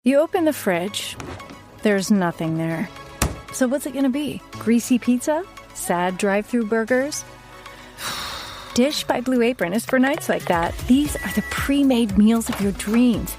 You open the fridge, there's nothing there. So what's it gonna be? Greasy pizza? Sad drive-thru burgers? Dish by Blue Apron is for nights like that. These are the pre-made meals of your dreams.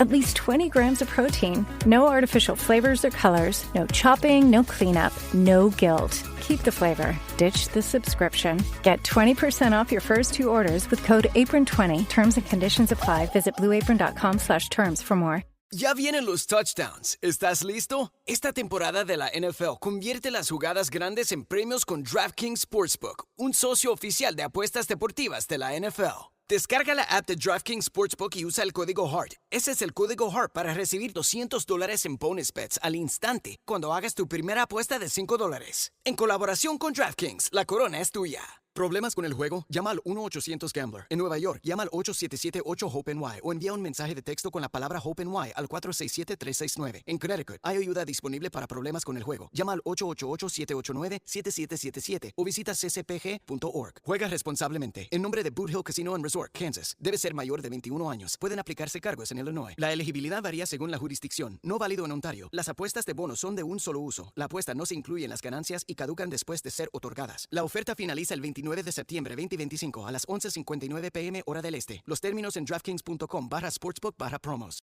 At least 20 grams of protein, no artificial flavors or colors, no chopping, no cleanup, no guilt. Keep the flavor. Ditch the subscription. Get 20% off your first 2 orders with code APRON20. Terms and conditions apply. Visit blueapron.com/terms for more. Ya vienen los touchdowns. ¿Estás listo? Esta temporada de la NFL convierte las jugadas grandes en premios con DraftKings Sportsbook, un socio oficial de apuestas deportivas de la NFL. Descarga la app de DraftKings Sportsbook y usa el código HEART. Ese es el código HEART para recibir $200 en bonus bets al instante cuando hagas tu primera apuesta de $5. En colaboración con DraftKings, la corona es tuya. ¿Problemas con el juego? Llama al 1-800-GAMBLER. En Nueva York, llama al 877-8-HOPE-NY o envía un mensaje de texto con la palabra HOPE-NY al 467-369. En Connecticut, hay ayuda disponible para problemas con el juego. Llama al 888-789-7777 o visita ccpg.org. Juega responsablemente. En nombre de Boot Hill Casino and Resort, Kansas. Debe ser mayor de 21 años. Pueden aplicarse cargos en Illinois. La elegibilidad varía según la jurisdicción. No válido en Ontario. Las apuestas de bonos son de un solo uso. La apuesta no se incluye en las ganancias y caducan después de ser otorgadas. La oferta finaliza el 29 de septiembre 2025 a las 11:59 p.m. hora del este. Los términos en DraftKings.com/sportsbook/promos.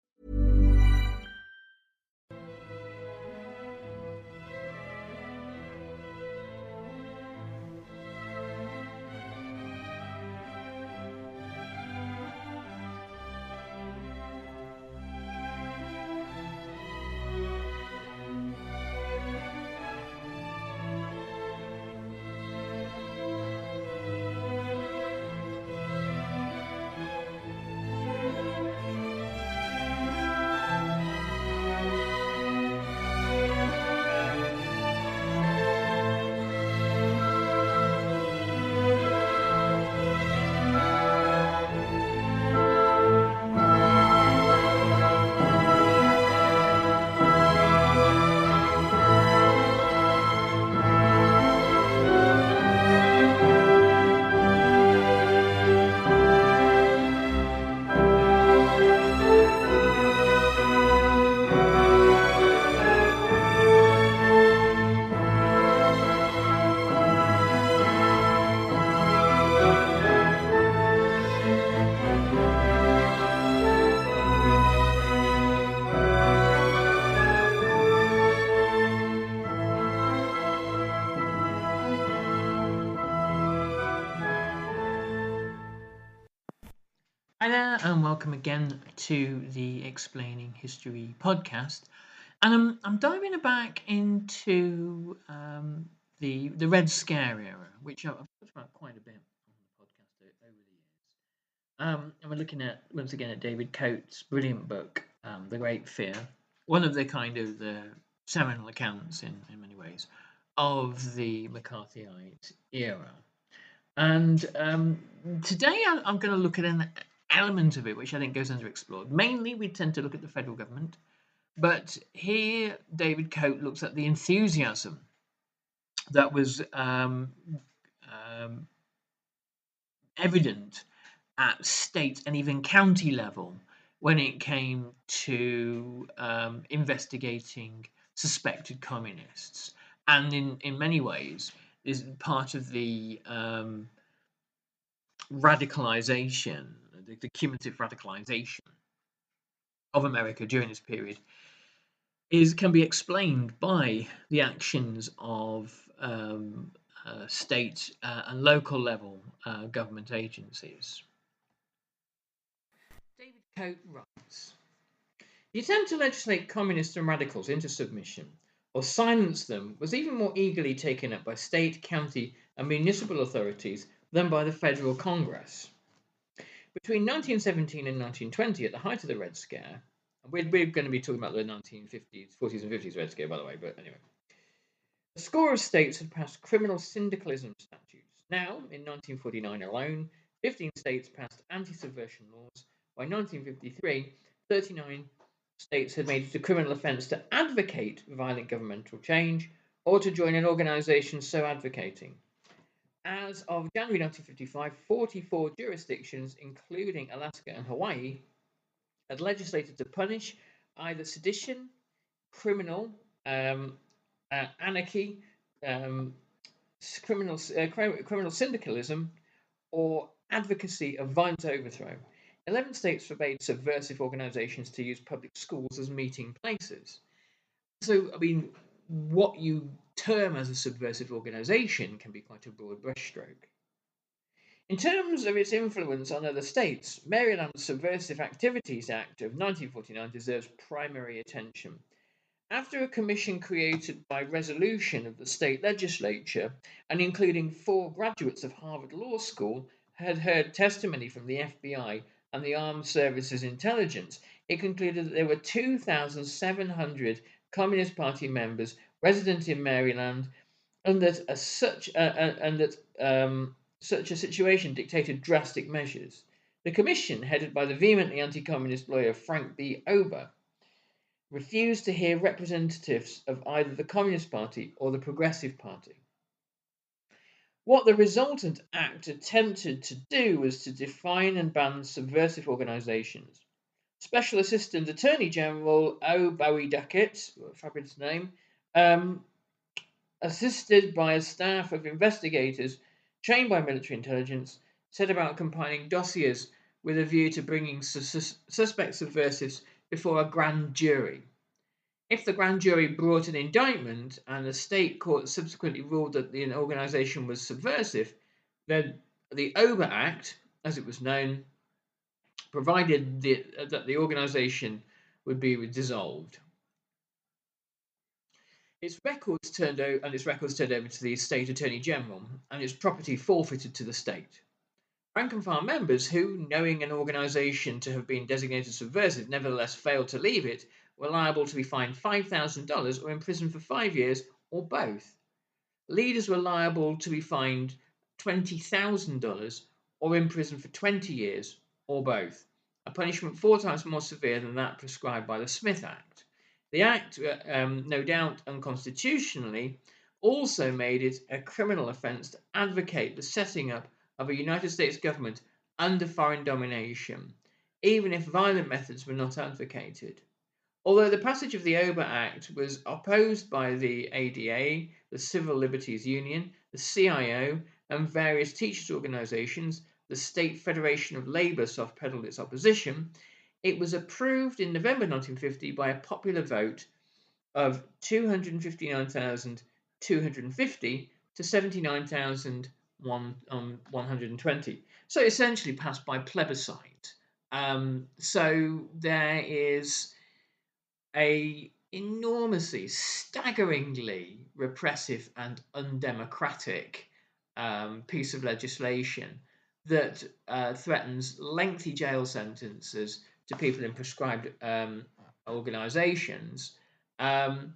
Hi there, and welcome again to the Explaining History podcast. And I'm diving back into the Red Scare era, which I've talked about quite a bit on the podcast over the years. And we're looking at once again at David Coates' brilliant book, The Great Fear, one of the kind of the seminal accounts in many ways of the McCarthyite era. And today I'm going to look at an element of it which I think goes underexplored. Mainly we tend to look at the federal government, but here David Coate looks at the enthusiasm that was evident at state and even county level when it came to investigating suspected communists, and in many ways is part of the radicalization, the cumulative radicalization of America during this period can be explained by the actions of state and local level government agencies. David Coate writes, "The attempt to legislate communists and radicals into submission or silence them was even more eagerly taken up by state, county, and municipal authorities than by the federal Congress. Between 1917 and 1920, at the height of the Red Scare, and we're going to be talking about the 1950s, 40s and 50s Red Scare, by the way, but anyway, a score of states had passed criminal syndicalism statutes. Now, in 1949 alone, 15 states passed anti-subversion laws. By 1953, 39 states had made it a criminal offence to advocate violent governmental change or to join an organisation so advocating. As of January 1955, 44 jurisdictions, including Alaska and Hawaii, had legislated to punish either sedition, criminal, anarchy, um, criminal syndicalism, or advocacy of violent overthrow. 11 states forbade subversive organizations to use public schools as meeting places. So, I mean, what you term as a subversive organization can be quite a broad brushstroke. In terms of its influence on other states, Maryland's Subversive Activities Act of 1949 deserves primary attention. After a commission created by resolution of the state legislature and including 4 graduates of Harvard Law School had heard testimony from the FBI and the Armed Services Intelligence, it concluded that there were 2,700 Communist Party members resident in Maryland, and that such a situation dictated drastic measures. The commission, headed by the vehemently anti-communist lawyer Frank B. Ober, refused to hear representatives of either the Communist Party or the Progressive Party. What the resultant act attempted to do was to define and ban subversive organizations. Special Assistant Attorney General O. Bowie Duckett, fabulous name, assisted by a staff of investigators trained by military intelligence, set about compiling dossiers with a view to bringing suspect subversives before a grand jury. If the grand jury brought an indictment and the state court subsequently ruled that the organization was subversive, then the Ober Act, as it was known, provided that the organization would be dissolved. Its records turned over to the state attorney general, and its property forfeited to the state. Rank and file members who, knowing an organization to have been designated subversive, nevertheless failed to leave it, were liable to be fined $5,000 or imprisoned for 5 years, or both. Leaders were liable to be fined $20,000 or imprisoned for 20 years, or both, a punishment 4 times more severe than that prescribed by the Smith Act. The Act, no doubt unconstitutionally, also made it a criminal offence to advocate the setting up of a United States government under foreign domination, even if violent methods were not advocated. Although the passage of the Ober Act was opposed by the ADA, the Civil Liberties Union, the CIO, and various teachers' organizations, the State Federation of Labor soft-pedaled its opposition, it was approved in November 1950 by a popular vote of 259,250 to 79,120. So essentially passed by plebiscite. So there is a enormously, staggeringly repressive and undemocratic piece of legislation that threatens lengthy jail sentences to people in prescribed organisations, and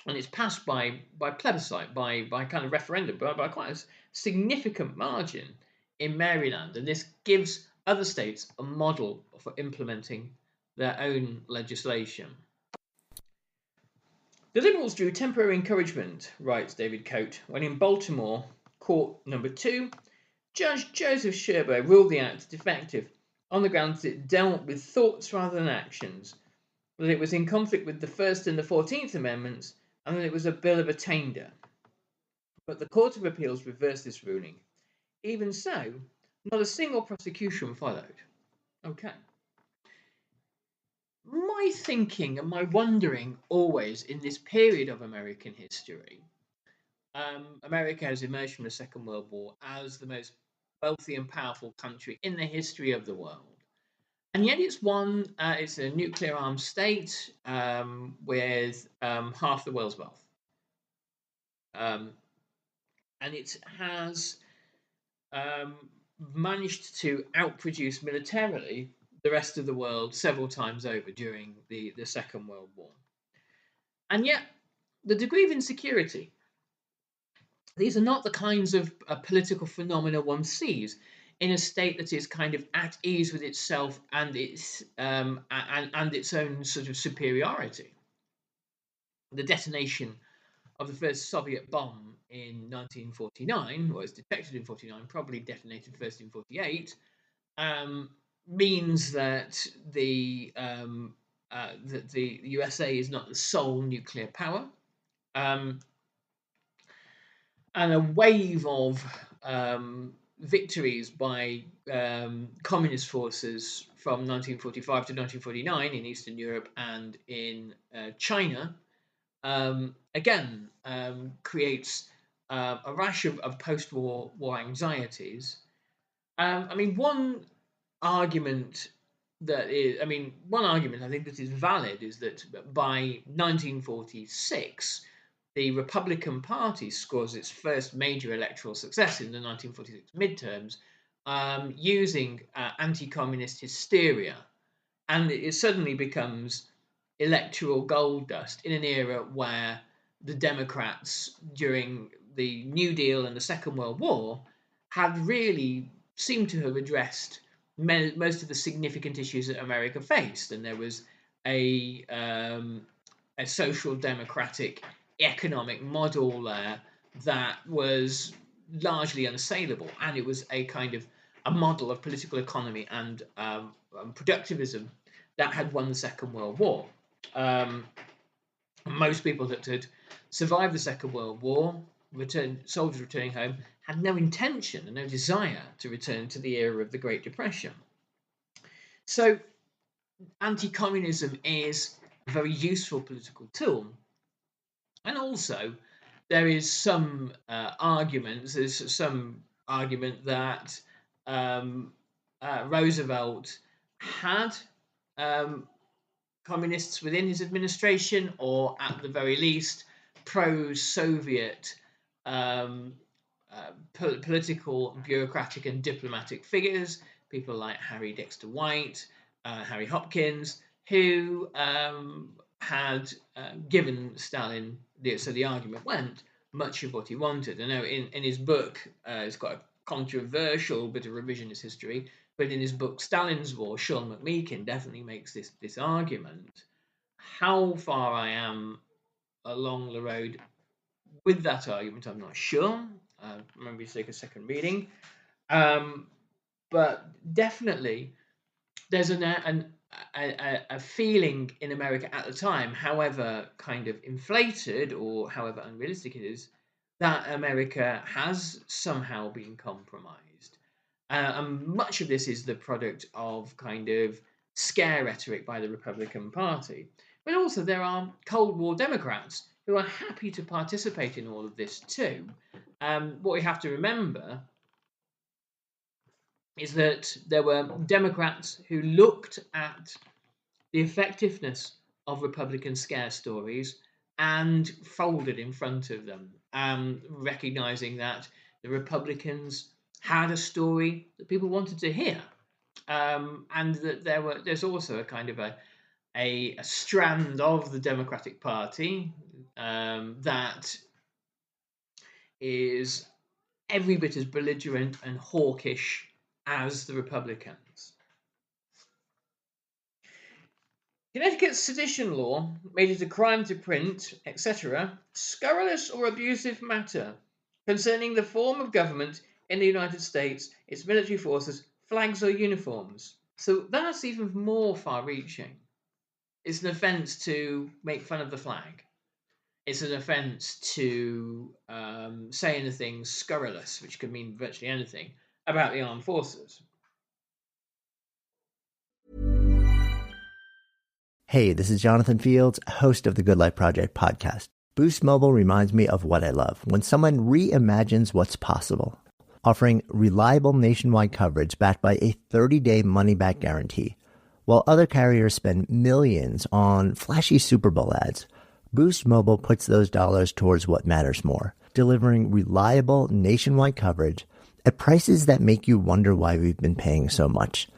it's passed by plebiscite, by kind of referendum, by quite a significant margin in Maryland, and this gives other states a model for implementing their own legislation. The Liberals drew temporary encouragement, writes David Coate, when in Baltimore, Court Number 2, Judge Joseph Scherbo ruled the act defective on the grounds that it dealt with thoughts rather than actions, that it was in conflict with the First and the 14th Amendments, and that it was a bill of attainder. But the Court of Appeals reversed this ruling. Even so, not a single prosecution followed. Okay. My thinking and my wondering always in this period of American history, America has emerged from the Second World War as the most wealthy and powerful country in the history of the world. And yet it's a nuclear armed state with half the world's wealth. And it has managed to outproduce militarily the rest of the world several times over during the Second World War. And yet, the degree of insecurity, these are not the kinds of political phenomena one sees in a state that is kind of at ease with itself and its own sort of superiority. The detonation of the first Soviet bomb in 1949, was detected in 49, probably detonated first in 48, means that the USA is not the sole nuclear power, and a wave of victories by communist forces from 1945 to 1949 in Eastern Europe and in China again creates a rash of post-war anxieties. One argument one argument I think that is valid is that by 1946, the Republican Party scores its first major electoral success in the 1946 midterms, using anti-communist hysteria, and it suddenly becomes electoral gold dust in an era where the Democrats, during the New Deal and the Second World War, had really seemed to have addressed most of the significant issues that America faced, and there was a social democratic economic model there that was largely unassailable, and it was a kind of a model of political economy and productivism that had won the Second World War. Most people that had survived the Second World War, soldiers returning home, had no intention and no desire to return to the era of the Great Depression. So anti-communism is a very useful political tool. And also, there is some there's some argument that Roosevelt had communists within his administration, or at the very least, pro-Soviet political, bureaucratic, and diplomatic figures, people like Harry Dexter White, Harry Hopkins, who had given Stalin, so the argument went, much of what he wanted. I know in his book, it's quite a controversial bit of revisionist history, but in his book Stalin's War, Sean McMeekin definitely makes this argument. How far I am along the road with that argument, I'm not sure. Maybe take a second reading. But definitely there's a feeling in America at the time, however kind of inflated or however unrealistic it is, that America has somehow been compromised. And much of this is the product of kind of scare rhetoric by the Republican Party. But also there are Cold War Democrats who are happy to participate in all of this too. What we have to remember is that there were Democrats who looked at the effectiveness of Republican scare stories and folded in front of them, recognizing that the Republicans had a story that people wanted to hear, and that there's also a kind of a strand of the Democratic Party that is every bit as belligerent and hawkish as the Republicans. Connecticut's sedition law made it a crime to print, etc., scurrilous or abusive matter concerning the form of government in the United States, its military forces, flags, or uniforms. So that's even more far-reaching. It's an offence to make fun of the flag. It's an offence to say anything scurrilous, which could mean virtually anything, about the armed forces. Hey, this is Jonathan Fields, host of the Good Life Project podcast. Boost Mobile reminds me of what I love, when someone reimagines what's possible. Offering reliable nationwide coverage backed by a 30-day money-back guarantee. While other carriers spend millions on flashy Super Bowl ads, Boost Mobile puts those dollars towards what matters more, delivering reliable nationwide coverage at prices that make you wonder why we've been paying so much.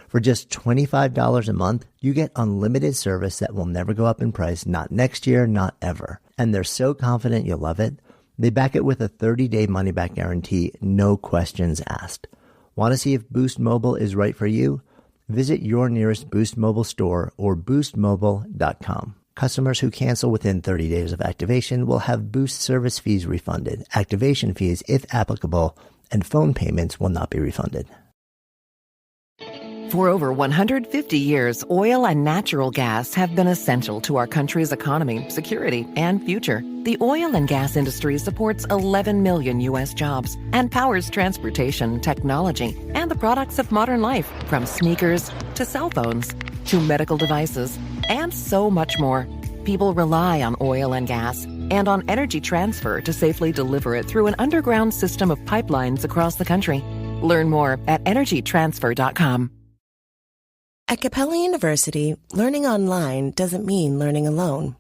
For just $25 a month, you get unlimited service that will never go up in price, not next year, not ever. And they're so confident you'll love it, they back it with a 30-day money-back guarantee, no questions asked. Want to see if Boost Mobile is right for you? Visit your nearest Boost Mobile store or boostmobile.com. Customers who cancel within 30 days of activation will have Boost service fees refunded, activation fees if applicable, and phone payments will not be refunded. For over 150 years, oil and natural gas have been essential to our country's economy, security, and future. The oil and gas industry supports 11 million U.S. jobs and powers transportation, technology, and the products of modern life, from sneakers to cell phones to medical devices and so much more. People rely on oil and gas and on Energy Transfer to safely deliver it through an underground system of pipelines across the country. Learn more at energytransfer.com. At Capella University, learning online doesn't mean learning alone.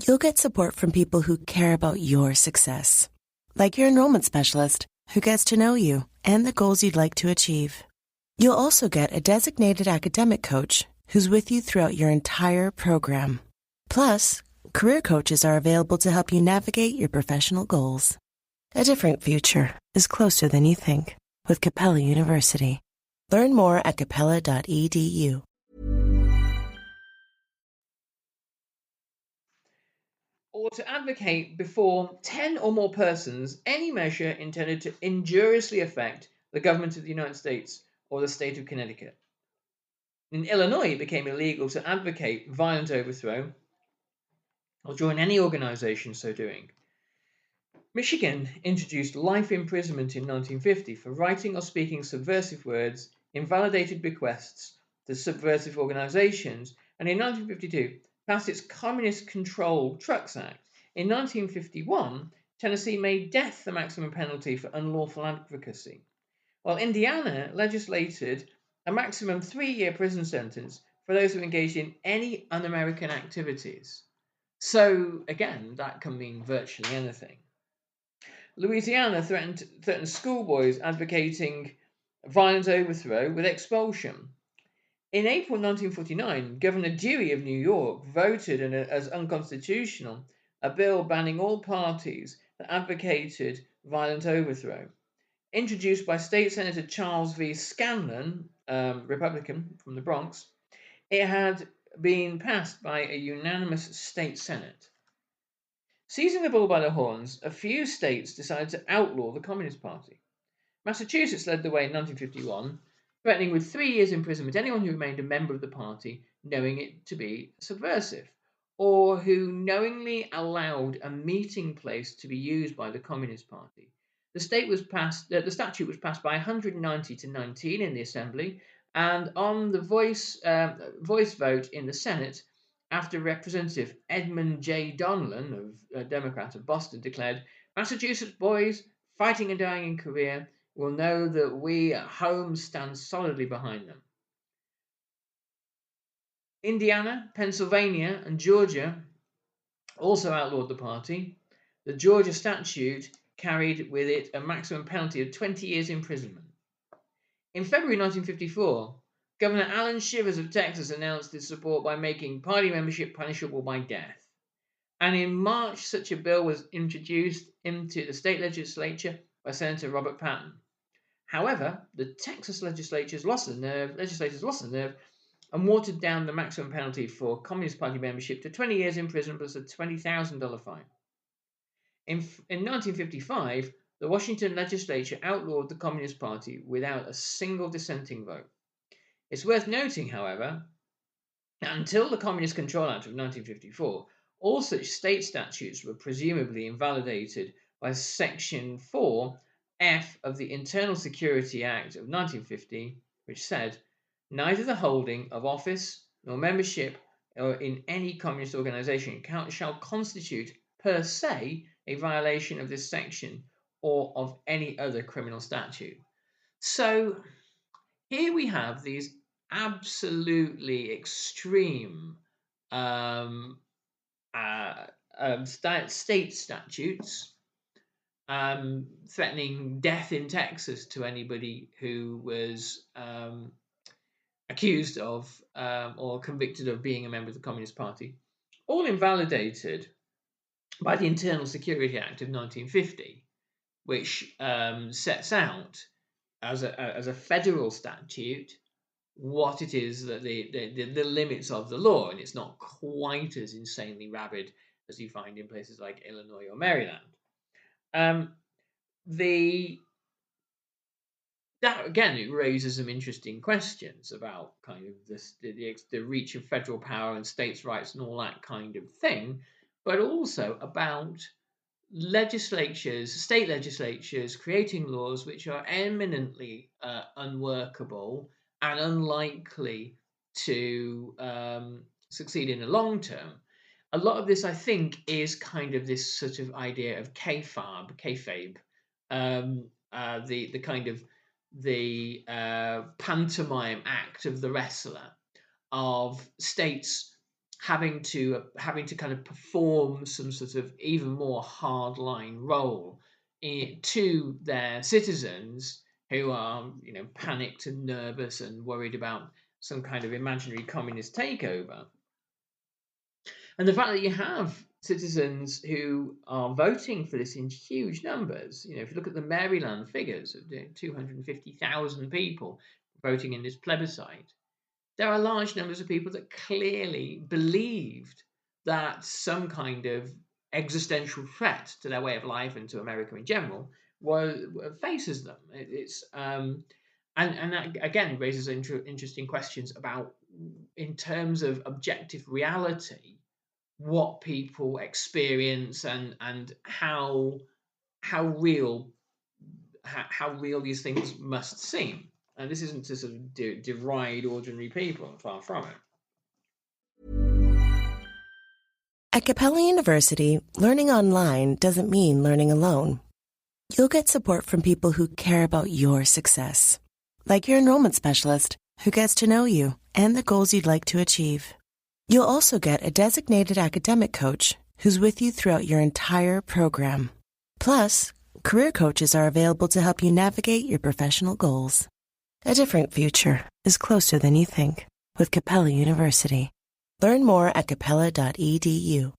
You'll get support from people who care about your success, like your enrollment specialist who gets to know you and the goals you'd like to achieve. You'll also get a designated academic coach who's with you throughout your entire program. Plus, career coaches are available to help you navigate your professional goals. A different future is closer than you think with Capella University. Learn more at capella.edu. Or to advocate before 10 or more persons any measure intended to injuriously affect the government of the United States or the state of Connecticut. In Illinois, it became illegal to advocate violent overthrow or join any organization so doing. Michigan introduced life imprisonment in 1950 for writing or speaking subversive words, invalidated bequests to subversive organizations, and in 1952 passed its Communist Control Trucks Act. In 1951, Tennessee made death the maximum penalty for unlawful advocacy, while Indiana legislated a maximum 3-year prison sentence for those who engaged in any un-American activities. So, again, that can mean virtually anything. Louisiana threatened schoolboys advocating violent overthrow with expulsion. In April 1949, Governor Dewey of New York voted as unconstitutional a bill banning all parties that advocated violent overthrow. Introduced by State Senator Charles V. Scanlon, Republican from the Bronx, it had been passed by a unanimous state Senate. Seizing the bull by the horns, a few states decided to outlaw the Communist Party. Massachusetts led the way in 1951, threatening with 3 years imprisonment anyone who remained a member of the party, knowing it to be subversive, or who knowingly allowed a meeting place to be used by the Communist Party. The statute was passed by 190 to 19 in the Assembly, and on the voice vote in the Senate, after Representative Edmund J. Donlan, of Democrat of Boston, declared, "Massachusetts boys fighting and dying in Korea will know that we at home stand solidly behind them." Indiana, Pennsylvania, and Georgia also outlawed the party. The Georgia statute carried with it a maximum penalty of 20 years imprisonment. In February 1954, Governor Allen Shivers of Texas announced his support by making party membership punishable by death. And in March, such a bill was introduced into the state legislature by Senator Robert Patton. However, the Texas legislators lost the nerve and watered down the maximum penalty for Communist Party membership to 20 years in prison plus a $20,000 fine. In 1955, the Washington legislature outlawed the Communist Party without a single dissenting vote. It's worth noting, however, that until the Communist Control Act of 1954, all such state statutes were presumably invalidated by Section 4F of the Internal Security Act of 1950, which said, "Neither the holding of office nor membership in any communist organization shall constitute per se a violation of this section or of any other criminal statute." So here we have these absolutely extreme state statutes threatening death in Texas to anybody who was accused of or convicted of being a member of the Communist Party, all invalidated by the Internal Security Act of 1950, which sets out as a federal statute what it is that the limits of the law, and it's not quite as insanely rabid as you find in places like Illinois or Maryland. The that again, it raises some interesting questions about kind of the reach of federal power and states' rights and all that kind of thing, but also about state legislatures creating laws which are eminently unworkable and unlikely to succeed in the long term. A lot of this, I think, is kind of this sort of idea of kayfabe, the kind of the pantomime act of the wrestler, of states having to kind of perform some sort of even more hardline role to their citizens who are, panicked and nervous and worried about some kind of imaginary communist takeover. And the fact that you have citizens who are voting for this in huge numbers, if you look at the Maryland figures of 250,000 people voting in this plebiscite, there are large numbers of people that clearly believed that some kind of existential threat to their way of life and to America in general faces them. And that again raises interesting questions about, in terms of objective reality, what people experience and how real these things must seem. And this isn't to sort of deride ordinary people, far from it. At Capella University, learning online doesn't mean learning alone. You'll get support from people who care about your success, like your enrollment specialist who gets to know you and the goals you'd like to achieve. You'll also get a designated academic coach who's with you throughout your entire program. Plus, career coaches are available to help you navigate your professional goals. A different future is closer than you think with Capella University. Learn more at capella.edu.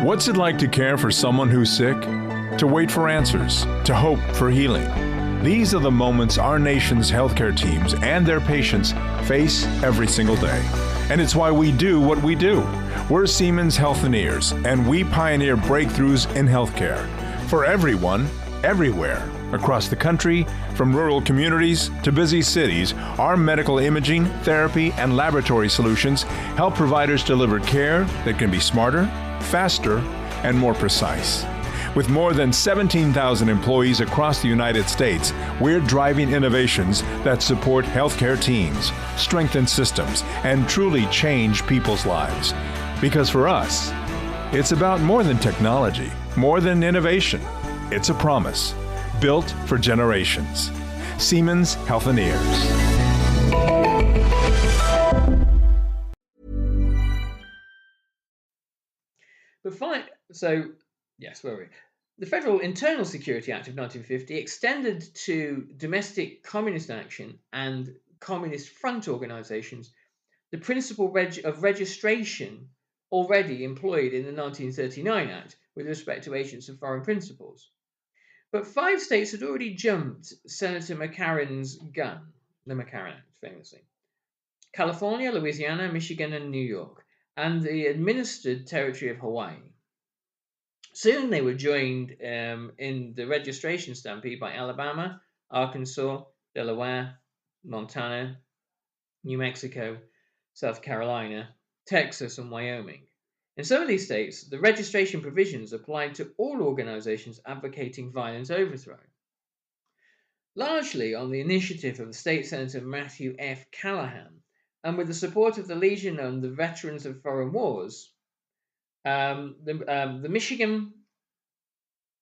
What's it like to care for someone who's sick? To wait for answers, to hope for healing. These are the moments our nation's healthcare teams and their patients face every single day. And it's why we do what we do. We're Siemens Healthineers, and we pioneer breakthroughs in healthcare for everyone, everywhere. Across the country, from rural communities to busy cities, our medical imaging, therapy, and laboratory solutions help providers deliver care that can be smarter, faster, and more precise. With more than 17,000 employees across the United States, we're driving innovations that support healthcare teams, strengthen systems, and truly change people's lives. Because for us, it's about more than technology, more than innovation. It's a promise, built for generations. Siemens Healthineers. But fine, so yes, where were we? The Federal Internal Security Act of 1950 extended to domestic communist action and communist front organizations the principle of registration already employed in the 1939 Act with respect to agents of foreign principals. But 5 states had already jumped Senator McCarran's gun, the McCarran Act, famously. California, Louisiana, Michigan, and New York, and the administered territory of Hawaii. Soon they were joined in the registration stampede by Alabama, Arkansas, Delaware, Montana, New Mexico, South Carolina, Texas, and Wyoming. In some of these states, the registration provisions applied to all organizations advocating violent overthrow. Largely on the initiative of the state senator Matthew F. Callahan, and with the support of the Legion and the Veterans of Foreign Wars, the Michigan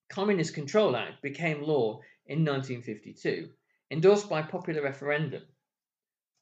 Communist Control Act became law in 1952, endorsed by popular referendum.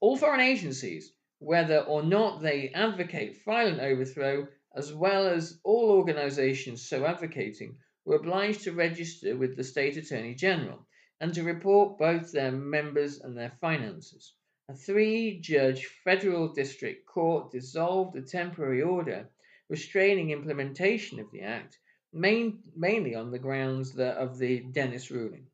All foreign agencies, whether or not they advocate violent overthrow, as well as all organizations so advocating, were obliged to register with the State Attorney General and to report both their members and their finances. A 3-judge federal district court dissolved a temporary order restraining implementation of the act, mainly on the grounds of the Dennis ruling.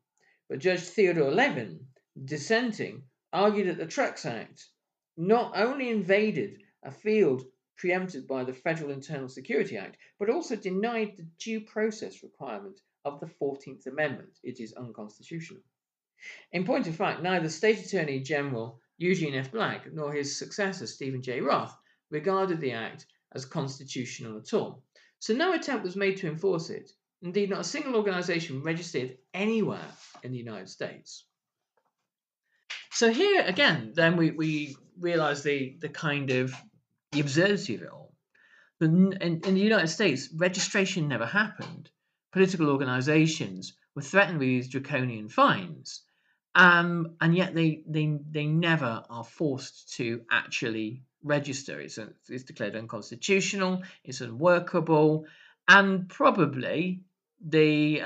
But Judge Theodore Levin, dissenting, argued that the Trucks Act not only invaded a field preempted by the Federal Internal Security Act, but also denied the due process requirement of the 14th Amendment. It is unconstitutional. In point of fact, neither State Attorney General Eugene F. Black nor his successor Stephen J. Roth regarded the act as constitutional at all. So no attempt was made to enforce it. Indeed, not a single organization registered anywhere in the United States. So here again, then we realize the kind of the absurdity of it all. In the United States, registration never happened. Political organizations were threatened with these draconian fines, and yet they never are forced to actually register. It's declared unconstitutional. It's unworkable, and probably the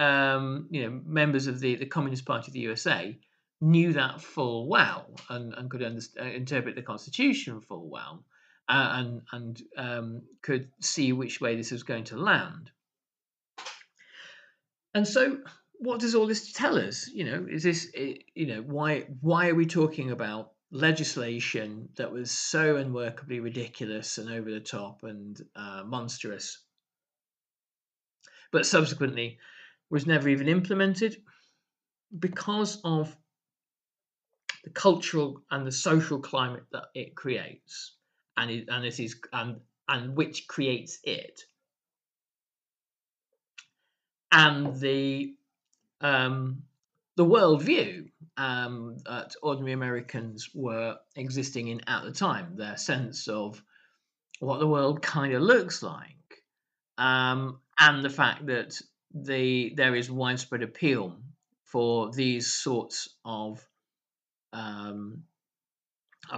members of the Communist Party of the USA knew that full well and could interpret the Constitution full well, and could see which way this was going to land. And so, what does all this tell us? Is this why are we talking about legislation that was so unworkably ridiculous and over the top and monstrous, but subsequently was never even implemented? Because of the cultural and the social climate that it creates, and which creates it, and the worldview that ordinary Americans were existing in at the time, their sense of what the world kind of looks like, and the fact that there is widespread appeal for these sorts of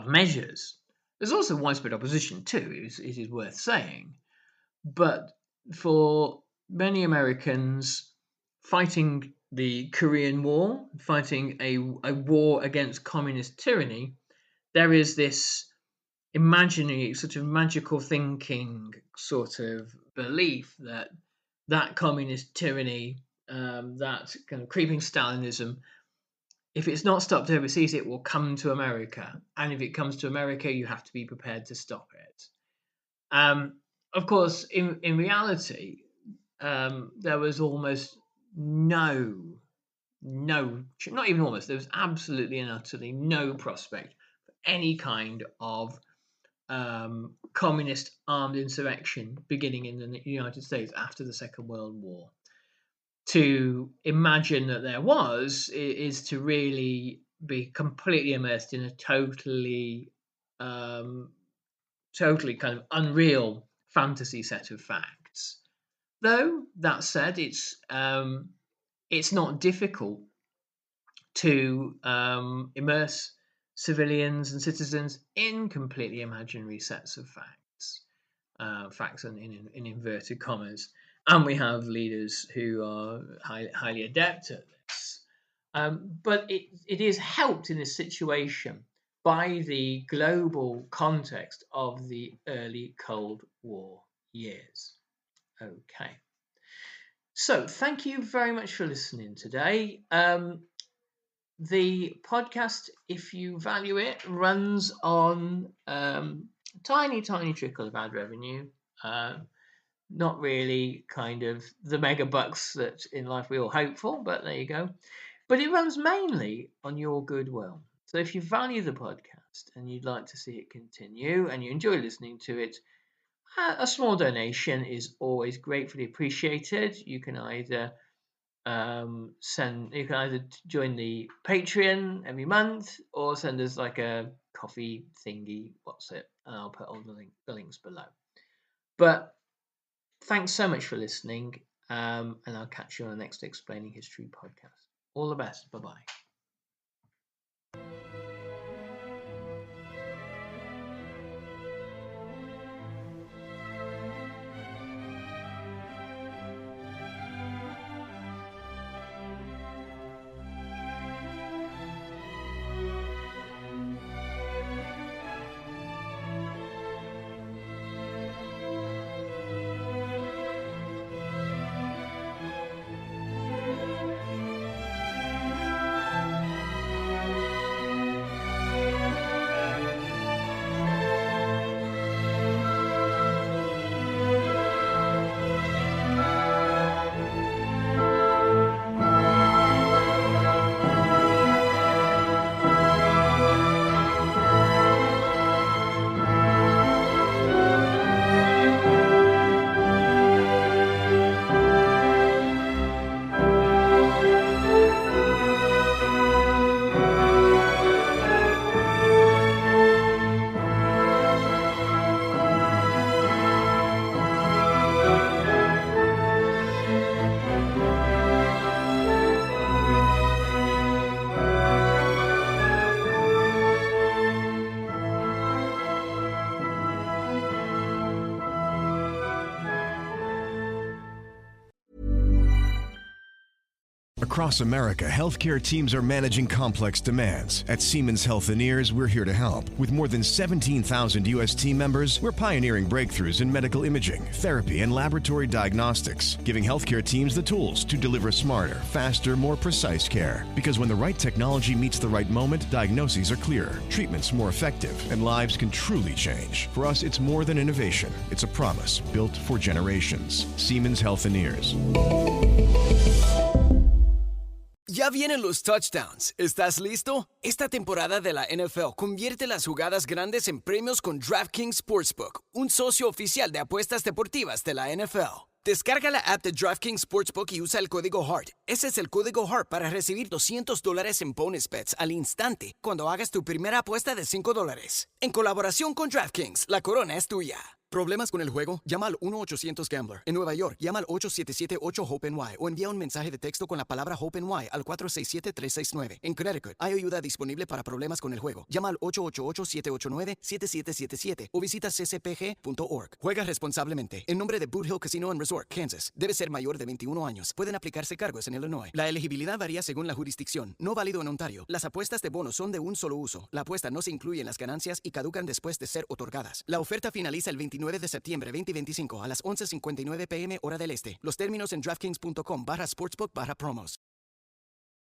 measures. There's also widespread opposition too, it is worth saying. But for many Americans fighting the Korean War, fighting a war against communist tyranny, there is this imaginary sort of magical thinking sort of belief that communist tyranny, that kind of creeping Stalinism, if it's not stopped overseas, it will come to America. And if it comes to America, you have to be prepared to stop it. Of course, in reality, there was almost no, not even almost, there was absolutely and utterly no prospect for any kind of communist armed insurrection beginning in the United States after the Second World War. To imagine that there was is to really be completely immersed in a totally kind of unreal fantasy set of facts. Though that said, it's not difficult to immerse civilians and citizens in completely imaginary sets of facts, facts in inverted commas. And we have leaders who are highly adept at this. But it is helped in this situation by the global context of the early Cold War years. Okay. So thank you very much for listening today. The podcast, if you value it, runs on tiny trickle of ad revenue. Not really kind of the mega bucks that in life we all hope for, but there you go. But it runs mainly on your goodwill. So if you value the podcast and you'd like to see it continue and you enjoy listening to it, a small donation is always gratefully appreciated. You can either join the Patreon every month or send us like a coffee thingy. And I'll put all the links below. But thanks so much for listening, and I'll catch you on the next Explaining History podcast. All the best. Bye-bye. Across America, healthcare teams are managing complex demands. At Siemens Healthineers, we're here to help. With more than 17,000 U.S. team members, we're pioneering breakthroughs in medical imaging, therapy, and laboratory diagnostics, giving healthcare teams the tools to deliver smarter, faster, more precise care. Because when the right technology meets the right moment, diagnoses are clearer, treatments more effective, and lives can truly change. For us, it's more than innovation. It's a promise built for generations. Siemens Healthineers. Ya vienen los touchdowns. ¿Estás listo? Esta temporada de la NFL convierte las jugadas grandes en premios con DraftKings Sportsbook, un socio oficial de apuestas deportivas de la NFL. Descarga la app de DraftKings Sportsbook y usa el código HEART. Ese es el código HEART para recibir $200 en bonus bets al instante cuando hagas tu primera apuesta de $5. En colaboración con DraftKings, la corona es tuya. ¿Problemas con el juego? Llama al 1-800-GAMBLER. En Nueva York, llama al 877-8-HOPE-NY o envía un mensaje de texto con la palabra HOPE-NY al 467-369. En Connecticut, hay ayuda disponible para problemas con el juego. Llama al 888-789-7777 o visita ccpg.org. Juega responsablemente. En nombre de Boot Hill Casino and Resort, Kansas. Debe ser mayor de 21 años. Pueden aplicarse cargos en Illinois. La elegibilidad varía según la jurisdicción. No válido en Ontario. Las apuestas de bonos son de un solo uso. La apuesta no se incluye en las ganancias y caducan después de ser otorgadas. La oferta finaliza el 29 de septiembre 2025 a las 11:59 p.m. hora del este. Los términos en DraftKings.com/sportsbook/promos.